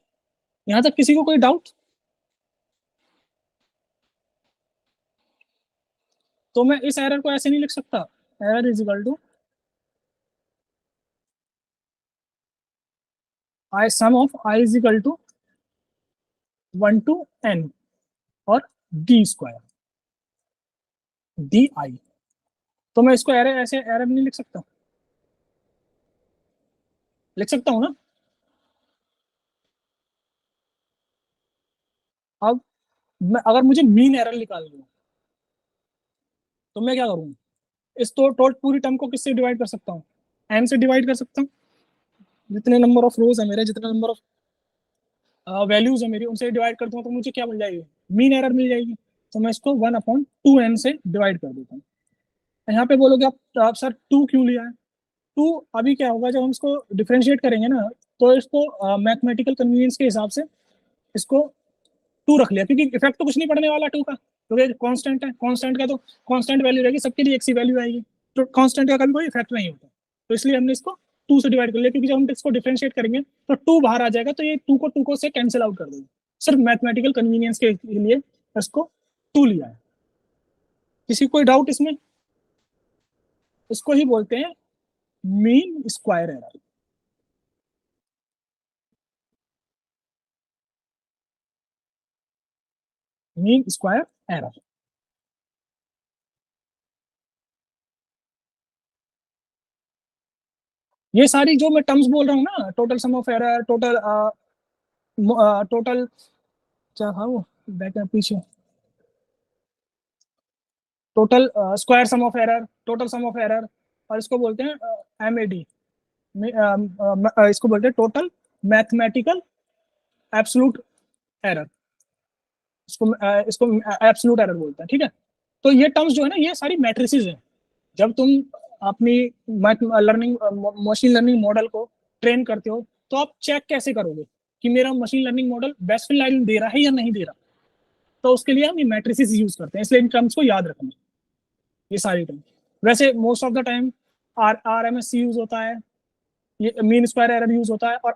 A: यहां तक किसी को कोई डाउट? तो मैं इस एरर को ऐसे नहीं लिख सकता, error is equal to I sum of I is equal to 1 to n और D स्क्वायर DI। तो मैं इसको एरर ऐसे एरर नहीं लिख सकता, लिख सकता हूँ ना? अब अगर मुझे मीन एरर निकालनी हो तो मैं क्या करूँ, इस तो पूरी टर्म को किससे डिवाइड कर सकता हूँ, n से डिवाइड कर सकता हूँ। जितने नंबर ऑफ रोज है मेरे, जितने नंबर ऑफ वैल्यूज है मेरी, उनसे डिवाइड करता हूँ तो मुझे क्या मिल जाएगी, मीन एरर मिल जाएगी। तो मैं इसको 1/2n से डिवाइड कर देता हूँ। यहाँ पे बोलोगे आप सर 2 क्यों लिया है। 2 अभी क्या होगा, जब हम इसको डिफ्रेंशिएट करेंगे ना, तो इसको मैथमेटिकल कन्वीनियंस के हिसाब से इसको 2 रख लिया, क्योंकि इफेक्ट तो कुछ नहीं पड़ने वाला 2 का, क्योंकि कांस्टेंट है, कांस्टेंट का तो कांस्टेंट वैल्यू रहेगी, सबके लिए एक सी वैल्यू आएगी, तो कांस्टेंट का कभी कोई इफेक्ट नहीं होता। तो इसलिए हमने इसको 2 से डिवाइड कर लिया, क्योंकि जब हम इसको डिफरेंशिएट करेंगे तो 2 बाहर आ जाएगा, तो ये 2 को से कैंसिल आउट कर देगा। सिर्फ मैथमेटिकल कन्वीनियंस के लिए इसको 2 लिया है। किसी कोई डाउट इसमें। इसको ही बोलते हैं mean square error. Mean square error. ये सारी जो मैं टर्म्स बोल रहा हूँ ना, total sum of error, total क्या था वो, बैक पीछे, total square sum of error, total sum of error, और इसको बोलते हैं MAD, इसको बोलते हैं टोटल मैथमेटिकल एब्सोल्यूट एरर, इसको एब्सोल्यूट एरर बोलते हैं, ठीक है। तो ये टर्म्स जो है ना, ये सारी मैट्रिसेस हैं। जब तुम अपनी लर्निंग मशीन लर्निंग मॉडल को ट्रेन करते हो, तो आप चेक कैसे करोगे कि मेरा machine learning model best fit line दे रहा है या नहीं दे रहा। तो उसके लिए हम ये मैट्रिसेस यूज करते हैं, इसलिए इन टर्म्स को याद रखना, ये सारी टर्म। वैसे most of the time RMSC use होता है, ये मीन स्क्वायर एरर यूज होता है, और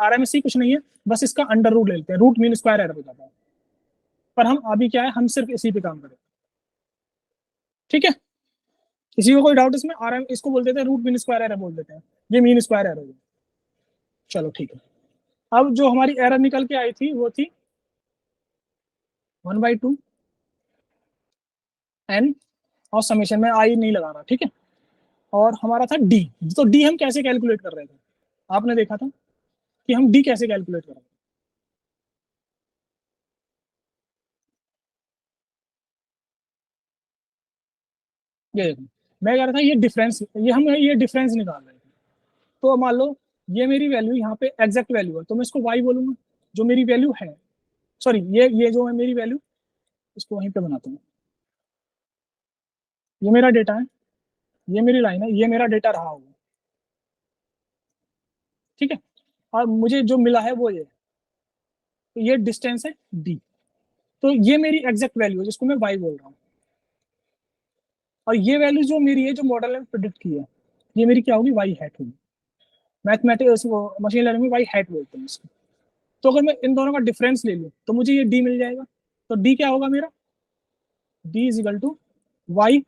A: RMSC कुछ नहीं है, बस इसका अंडर रूट ले लेते हैं, रूट मीन स्क्वायर एरर हो जाता है। पर हम अभी क्या है, हम सिर्फ इसी पे काम करें, ठीक है। किसी को कोई डाउट इसमें, इसको बोल देते हैं रूट मीन स्क्वायर एरर बोल देते हैं, ये मीन स्क्वायर एरर है। चलो ठीक है। अब जो हमारी एरर निकल के आई थी वो थी 1/2n, और समेशन में आई नहीं लगा रहा, ठीक है। और हमारा था डी। तो डी हम कैसे कैलकुलेट कर रहे थे, आपने देखा था कि हम डी कैसे कैलकुलेट कर रहे थे। ये देखो, मैं कह रहा था ये डिफरेंस निकाल रहे थे। तो मान लो ये मेरी वैल्यू यहाँ पे एग्जैक्ट वैल्यू है, तो मैं इसको वाई बोलूंगा, जो मेरी वैल्यू है। सॉरी, ये जो है मेरी वैल्यू, इसको वहीं पे बनाता हूँ। ये मेरा डेटा है, ये मेरी लाइन है, ये मेरा डेटा रहा होगा, ठीक है। और मुझे जो मिला है वो ये, तो ये डिस्टेंस है डी। तो ये मेरी एग्जैक्ट वैल्यू है, जिसको मैं वाई बोल रहा हूँ। और ये वैल्यू जो मेरी है, जो मॉडल ने प्रिडिक्ट की है, ये मेरी क्या होगी, वाई हैट होगी। मैथमेटिक्स मशीन लर्निंग में वाई हैट बोलते हैं इसको। तो अगर मैं इन दोनों का डिफरेंस ले लूँ तो मुझे ये डी मिल जाएगा। तो डी क्या होगा मेरा, D is equal to Y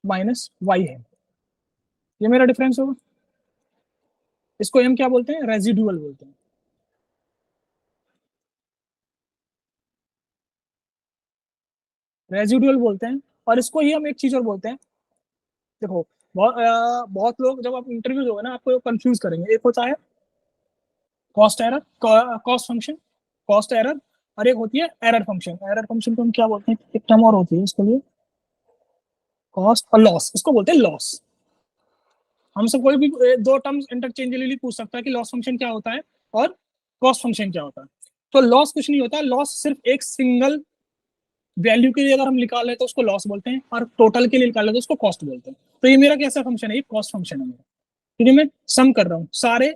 A: minus Y है, ये मेरा डिफरेंस होगा। इसको हम क्या बोलते हैं, रेजिडुअल बोलते हैं। रेजिडुअल बोलते हैं। और इसको ही हम एक चीज और बोलते हैं, देखो बहुत लोग जब आप इंटरव्यू दोगे ना, आपको कंफ्यूज करेंगे। एक होता है cost error, cost function, cost error, और एक होती है एरर फंक्शन। एरर फंक्शन को हम क्या बोलते हैं, एक टर्म और होती है इसके लिए, कॉस्ट और लॉस, इसको बोलते हैं लॉस। हमसे कोई भी दो टर्म्स इंटरचेंजेबली पूछ सकता है कि लॉस फंक्शन क्या होता है और कॉस्ट फंक्शन क्या होता है। तो लॉस कुछ नहीं होता, लॉस सिर्फ एक सिंगल वैल्यू के लिए अगर हम निकाल तो उसको लॉस बोलते हैं, और टोटल के लिए निकाल तो उसको कॉस्ट बोलते हैं। तो ये मेरा कैसा फंक्शन है, ये कॉस्ट फंक्शन है मेरा, क्योंकि मैं सम कर रहा हूँ, सारे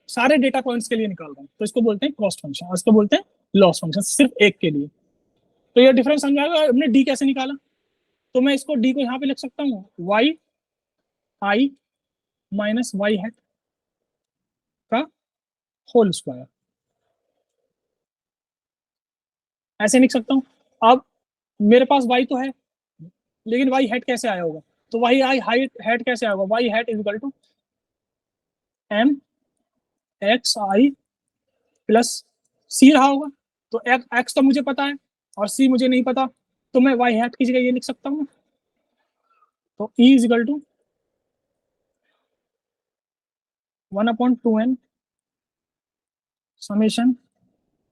A: सारे डेटा पॉइंट्स के लिए निकाल रहा हूँ, तो इसको बोलते हैं कॉस्ट फंक्शन, और इसको बोलते हैं लॉस फंक्शन, सिर्फ एक के लिए। तो ये डिफरेंस समझाएगा। हमने डी कैसे निकाला, तो मैं इसको डी को यहाँ पे लिख सकता हूँ, Y I minus Y hat का होल स्क्वायर, ऐसे लिख सकता हूँ। अब मेरे पास वाई तो है, लेकिन वाई हैट कैसे आया होगा, तो वाई आई हाइट हैट कैसे आया होगा, Y hat is equal to M X I plus C रहा होगा। तो एक्स तो मुझे पता है और सी मुझे नहीं पता, तो मैं वाई हैट की जगह ये लिख सकता हूँ। तो E is equal to 1/2n summation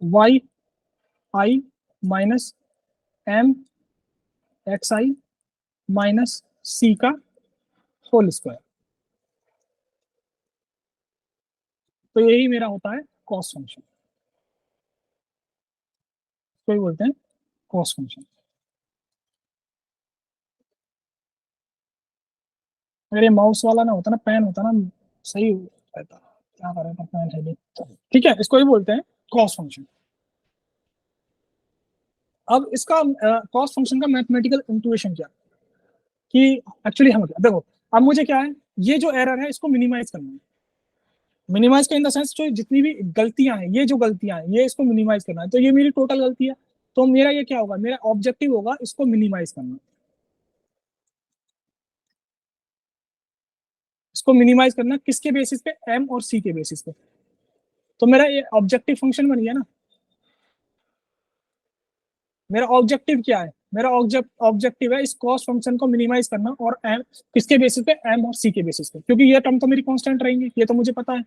A: Y I minus M X I minus C का होल स्क्वायर। तो यही मेरा होता है कॉस फंक्शन, कोई बोलते हैं कॉस फंक्शन। अगर ये माउस वाला ना होता ना, पेन होता ना, सही रहता। क्या करें, पेन है नहीं। ठीक है, इसको ही बोलते हैं कॉस फंक्शन। अब इसका कॉस फंक्शन का मैथमेटिकल इंट्यूएशन क्या है कि एक्चुअली हम देखो, अब मुझे क्या है, ये जो एरर है इसको मिनिमाइज करना है। मिनिमाइज का इन द सेंस जो जितनी भी गलतियां हैं, ये जो गलतियां हैं, ये इसको मिनिमाइज करना है। तो ये मेरी टोटल गलती है, तो मेरा ये क्या होगा, मेरा ऑब्जेक्टिव होगा इसको मिनिमाइज करना। इसको मिनिमाइज करना किसके बेसिस पे, एम और सी के बेसिस पे। तो मेरा ये ऑब्जेक्टिव फंक्शन बन गया ना। मेरा ऑब्जेक्टिव क्या है, मेरा ऑब्जेक्टिव है इस कॉस फंक्शन को मिनिमाइज करना, और एम किसके बेसिस पे, एम और सी के बेसिस पे, क्योंकि ये टर्म तो मेरी कांस्टेंट रहेंगी, ये तो मुझे पता है,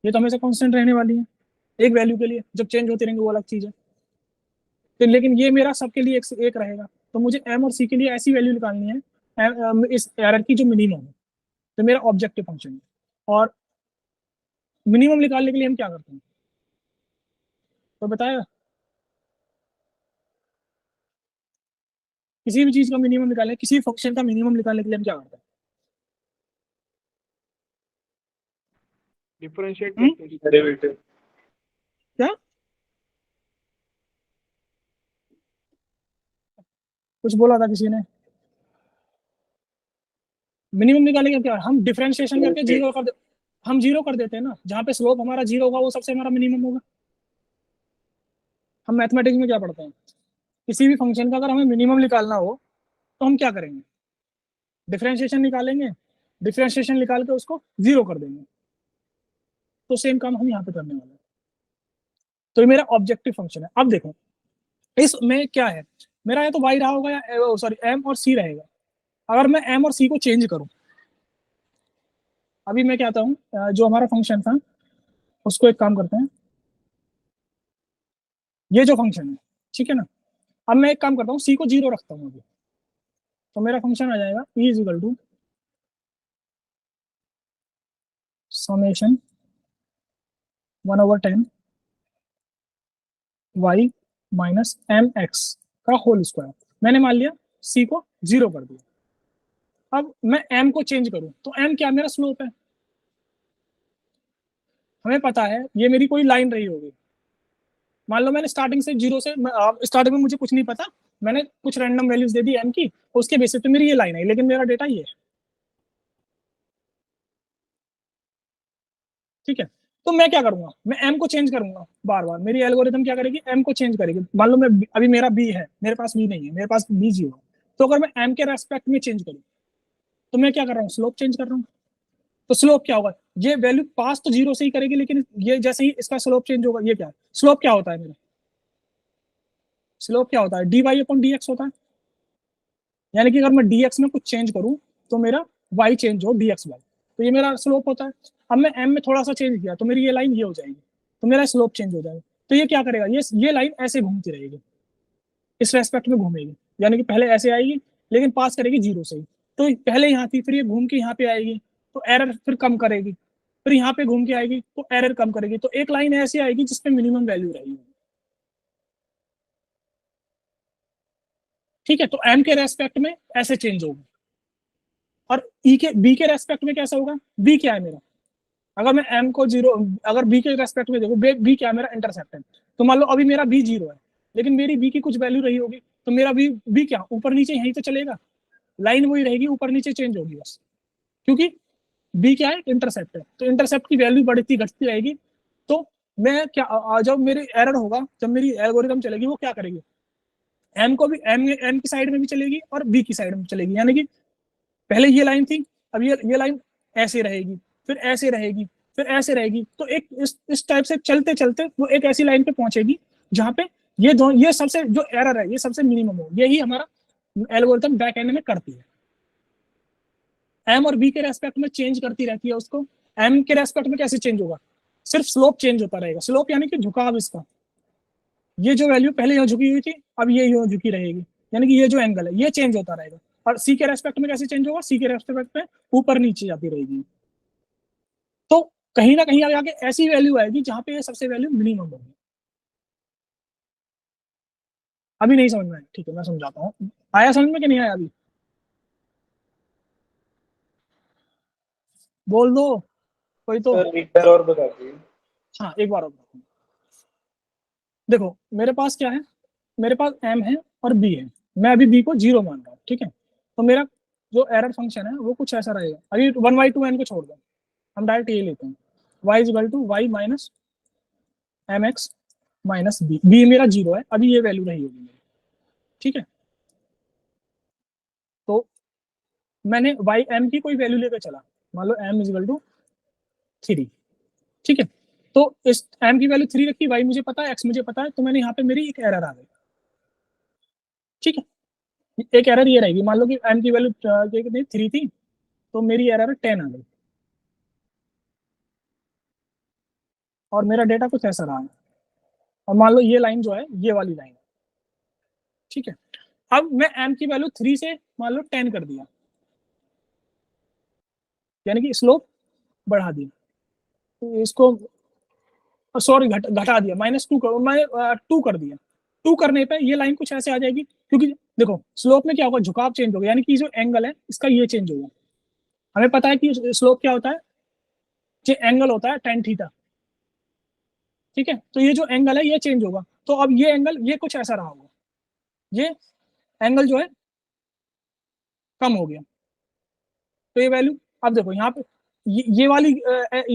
A: ये तो हमेशा कांस्टेंट रहने वाली है एक वैल्यू के लिए। जब चेंज होती रहेंगे वो अलग चीज है। तो लेकिन ये मेरा सबके लिए एक रहेगा, तो मुझे एम और सी के लिए ऐसी वैल्यू निकालनी है इस एरर की जो मिनिमम है। तो मेरा ऑब्जेक्टिव फंक्शन है, और मिनिमम निकालने के लिए हम क्या करते हैं, तो बताया, किसी भी चीज का मिनिमम निकालने, किसी फंक्शन का मिनिमम निकालने के लिए हम क्या करते हैं,
B: डिफरेंशिएट
A: हम्म?
B: करते हैं डेरिवेटिव।
A: क्या कुछ बोला था किसी ने, मिनिमम निकालने का क्या, हम डिफरेंशिएशन करके जीरो कर हम जीरो कर देते हैं ना, जहाँ पे स्लोप हमारा जीरो होगा वो सबसे हमारा मिनिमम होगा। हम मैथमेटिक्स में क्या पढ़ते हैं, किसी भी फंक्शन का अगर हमें मिनिमम निकालना हो तो हम क्या करेंगे, डिफरेंशिएशन निकालेंगे, डिफरेंशिएशन निकाल के उसको जीरो कर देंगे। तो सेम काम हम यहाँ पे करने वाले हैं। तो ये मेरा ऑब्जेक्टिव फंक्शन है। अब देखो इसमें क्या है, मेरा या तो वाई रहा होगा या सॉरी एम और सी रहेगा। अगर मैं एम और सी को चेंज करूं, अभी मैं कहता हूँ जो हमारा फंक्शन था उसको एक काम करते हैं, ये जो फंक्शन है, ठीक है ना, अब मैं एक काम करता हूँ, सी को जीरो रखता हूँ अभी। तो मेरा फंक्शन आ जाएगा E is equal to summation 1/10 Y minus M X का होल स्क्वायर। मैंने मान लिया सी को जीरो कर दिया। अब मैं एम को चेंज करूं तो एम क्या, मेरा स्लोप है। हमें पता है ये मेरी कोई लाइन रही होगी, मान लो मैंने स्टार्टिंग से जीरो से, स्टार्टिंग में मुझे कुछ नहीं पता, मैंने कुछ रैंडम वैल्यूज दे दी एम की, उसके बेसिस पे मेरी ये लाइन है, लेकिन मेरा डेटा ये है। ठीक है, तो मैं क्या करूंगा, मैं एम को चेंज करूंगा बार बार। मेरी एल्गोरिथम क्या करेगी, एम को चेंज करेगी। मान लो मैं अभी मेरा बी है, मेरे पास बी नहीं है, मेरे पास बी जीरो है। तो अगर मैं एम के रेस्पेक्ट में चेंज करूँ तो मैं क्या कर रहा हूँ, स्लोप चेंज कर रहा हूँ। तो स्लोप क्या होगा, ये वैल्यू पास तो जीरो से ही करेगी, लेकिन ये जैसे ही इसका स्लोप चेंज होगा, ये क्या है, स्लोप क्या होता है मेरा, स्लोप क्या होता है, D Y upon D X होता है। यानी कि अगर मैं dx में कुछ चेंज करूं तो मेरा y चेंज हो dx वाई, तो ये मेरा स्लोप होता है। अब मैं m में थोड़ा सा चेंज किया तो मेरी ये लाइन ये हो जाएगी, तो मेरा स्लोप चेंज हो जाएगा। तो ये क्या करेगा, ये लाइन ऐसे घूमती रहेगी, इस रेस्पेक्ट में घूमेगी, यानी कि पहले ऐसे आएगी लेकिन पास करेगी जीरो से ही। तो पहले यहाँ थी, फिर ये घूम के यहाँ पे आएगी तो एरर फिर कम करेगी, फिर यहाँ पे घूम के आएगी तो एरर कम करेगी। तो एक लाइन ऐसी आएगी जिसपे मिनिमम वैल्यू रहेगी। ठीक है, तो m के रेस्पेक्ट में ऐसे चेंज होगा, और ई के बी के रेस्पेक्ट में कैसा होगा, बी क्या है मेरा, अगर मैं एम को जीरो, अगर बी के रेस्पेक्ट में देखो, बी क्या है मेरा, इंटरसेप्ट है। तो मान लो अभी मेरा बी जीरो है, लेकिन मेरी बी की कुछ वैल्यू रही होगी, तो मेरा बी क्या ऊपर नीचे यहीं तो चलेगा, लाइन वही रहेगी, ऊपर नीचे चेंज होगी बस, क्योंकि बी क्या है, इंटरसेप्ट है। तो इंटरसेप्ट की वैल्यू बढ़ती घटती रहेगी। तो मैं क्या, जब मेरी एरर होगा, जब मेरी एल्गोरिथम चलेगी, वो क्या करेगी, एम को भी एम की साइड में भी चलेगी और बी की साइड में चलेगी। यानी कि पहले ये लाइन थी, अब ये लाइन ऐसे रहेगी, फिर ऐसे रहेगी, फिर ऐसे रहेगी। तो एक इस टाइप से चलते चलते वो एक ऐसी लाइन पे पहुंचेगी जहां पे ये सबसे जो एरर है ये सबसे मिनिमम हो। यही हमारा एल्गोरिथम बैक एंड में करती है, एम और बी के रेस्पेक्ट में चेंज करती रहती है उसको। एम के रेस्पेक्ट में कैसे चेंज होगा, सिर्फ स्लोप चेंज होता रहेगा, स्लोप यानी कि झुकाव इसका। ये जो वैल्यू पहले यहाँ झुकी हुई थी अब ये यहाँ झुकी रहेगी, यानी कि ये जो एंगल है ये चेंज होता रहेगा। और सी के रेस्पेक्ट में कैसे चेंज होगा, सी के रेस्पेक्ट में ऊपर नीचे जाती रहेगी। तो कहीं ना कहीं आगे ऐसी वैल्यू आएगी जहां पे ये सबसे वैल्यू मिनिमम होगी। अभी नहीं समझ में आया, ठीक है मैं समझाता हूँ। आया समझ में कि नहीं आया अभी? बोल दो कोई तो।
B: सर एक बार और बता दीजिए।
A: हाँ एक बार और बताता हूँ। देखो मेरे पास क्या है, मेरे पास m है और b है, मैं अभी b को 0 मान रहा हूँ, ठीक है। तो मेरा जो एरर फंक्शन है वो कुछ ऐसा रहेगा, अभी 1/2n को छोड़ दो, हम डायरेक्ट ये लेते हैं, y equal to y minus M X minus B, B मेरा 0 है, अभी ये वैल्यू रही होगी मेरी, ठीक है। तो मैंने y m की कोई वैल्यू लेकर चला, मान लो m इक्वल टू 3, ठीक है। तो इस m की वैल्यू 3 रखी, y मुझे पता है, x मुझे पता है, तो मैंने यहाँ पे मेरी एक एरर आ गई, ठीक है। एक एरर ये रहेगी, मान लो कि m की वैल्यू कितनी 3 थी, तो मेरी एरर 10 आ गई, और मेरा डेटा कुछ ऐसा रहा है। और मान लो ये लाइन जो है ये वाली लाइन है, ठीक है। अब मैं m की वैल्यू 3 से मान लो 10 कर दिया, यानी कि स्लोप बढ़ा दिया, तो इसको सॉरी घटा दिया, -2 कर, मैं 2 कर दिया। 2 करने पे ये लाइन कुछ ऐसे आ जाएगी, क्योंकि देखो स्लोप में क्या होगा, झुकाव चेंज होगा, यानी कि जो एंगल है इसका ये चेंज होगा। हमें पता है कि स्लोप क्या होता है, जो एंगल होता है tan थीटा, ठीक है। तो ये जो एंगल है ये चेंज होगा, तो अब ये एंगल ये कुछ ऐसा रहा होगा, ये एंगल जो है कम हो गया, तो ये वैल्यू, अब देखो यहाँ पे ये वाली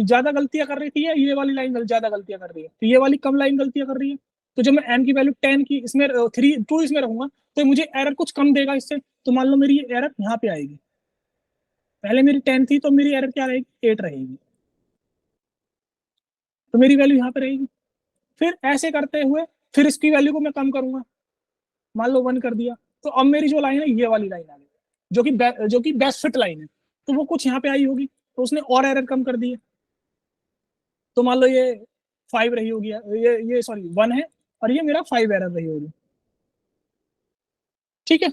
A: ज्यादा गलतियां कर रही थी, ये वाली लाइन ज्यादा गलतियां कर रही है, तो ये वाली कम लाइन गलतियां कर रही है। तो जब मैं m की वैल्यू 10 की इसमें 2 इसमें रखूंगा, तो मुझे एरर कुछ कम देगा इससे। तो मान लो मेरी एरर यहाँ पे आएगी, पहले मेरी 10 थी तो मेरी एरर क्या रहेगी, 8 रहेगी, तो मेरी वैल्यू यहाँ पे रहेगी। फिर ऐसे करते हुए फिर इसकी वैल्यू को मैं कम करूंगा, मान लो 1 कर दिया, तो अब मेरी जो लाइन है ये वाली लाइन आ गई, जो कि बेस्ट फिट लाइन है, तो वो कुछ यहाँ पे आई होगी, तो उसने और एरर कम कर दी है। तो मान लो ये 5 रही होगी, ये सॉरी 1 है, और ये मेरा 5 एरर रही होगी, ठीक है।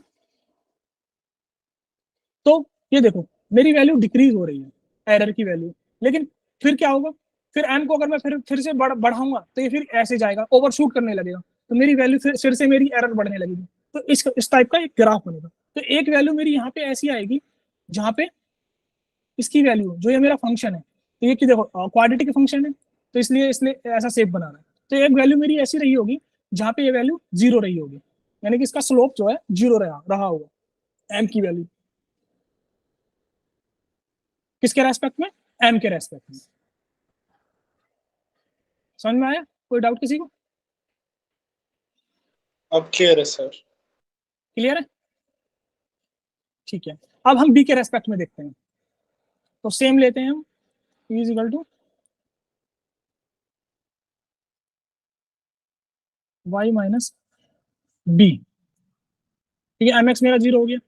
A: तो ये देखो मेरी वैल्यू डिक्रीज हो रही है, एरर की वैल्यू, लेकिन फिर क्या होगा, फिर एम को अगर मैं फिर से बढ़ाऊंगा तो ये फिर ऐसे जाएगा, ओवरशूट करने लगेगा, तो मेरी वैल्यू फिर से मेरी एरर बढ़ने लगेगी। तो इस टाइप का एक ग्राफ बनेगा। तो एक वैल्यू मेरी यहाँ पे ऐसी आएगी जहाँ पे इसकी वैल्यू जो ये मेरा फंक्शन है, तो ये कि देखो क्वाड्रेटिक फंक्शन है, तो इसलिए इसने ऐसा शेप बना रहा है। तो एक वैल्यू मेरी ऐसी रही होगी जहाँ पे ये वैल्यू 0 रही होगी, यानी कि इसका स्लोप जो है 0 रहा होगा एम की वैल्यू, किसके रेस्पेक्ट में, एम के रेस्पेक्ट में। समझ में आया, कोई डाउट किसी को?
B: अब क्लियर है सर।
A: क्लियर है, ठीक है। अब हम बी के रेस्पेक्ट में देखते हैं, तो सेम लेते हैं हम, is equal to y minus B, ठीक है। एम एक्स मेरा 0 हो गया।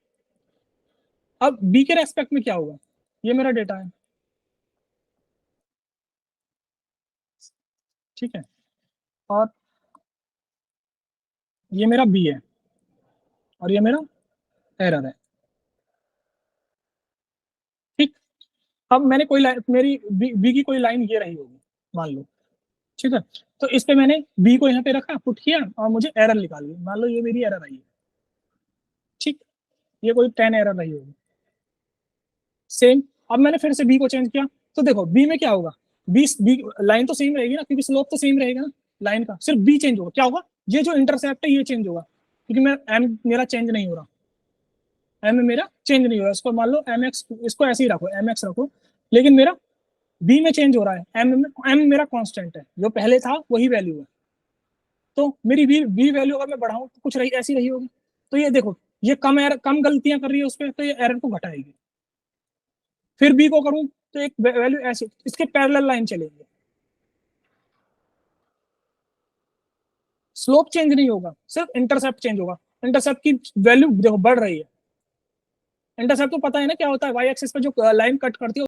A: अब बी के रेस्पेक्ट में क्या होगा, ये मेरा डेटा है, ठीक है, और ये मेरा बी है, और ये मेरा एरर है, ठीक। अब मैंने कोई लाइन, मेरी बी की कोई लाइन ये रही होगी मान लो, ठीक है। तो इस पे मैंने बी को यहाँ पे रखा, पुट किया, और मुझे एरर निकाली, मान लो ये मेरी एरर आई है, ठीक, ये कोई 10 एरर रही होगी, सेम। अब मैंने फिर से बी को चेंज किया, तो देखो बी में क्या होगा, बी लाइन तो सेम रहेगी ना, क्योंकि स्लोप तो सेम रहेगा ना लाइन का, सिर्फ बी चेंज होगा। क्या होगा, ये जो इंटरसेप्ट है ये चेंज होगा, क्योंकि मैं एम मेरा चेंज नहीं हो रहा, एम में मेरा चेंज नहीं हो रहा, इसको मान लो एम एक्स, इसको ऐसे ही रखो एम एक्स रखो, लेकिन मेरा बी में चेंज हो रहा है, एम मेरा कांस्टेंट है, जो पहले था वही वैल्यू है। तो मेरी बी वैल्यू अगर मैं बढ़ाऊं तो कुछ रही ऐसी रही होगी। तो ये देखो ये कम गलतियां कर रही है उस पर, तो ये एरर को घटाएगी। फिर बी को करूं तो एक वैल्यू ऐसे, इसके पैरेलल लाइन चलेंगे, स्लोप चेंज नहीं होगा, सिर्फ इंटरसेप्ट चेंज होगा। इंटरसेप्ट की वैल्यू देखो बढ़ रही है, इंटरसेप्ट तो पता है ना क्या होता है, वाई एक्सिस पे जो लाइन कट करती है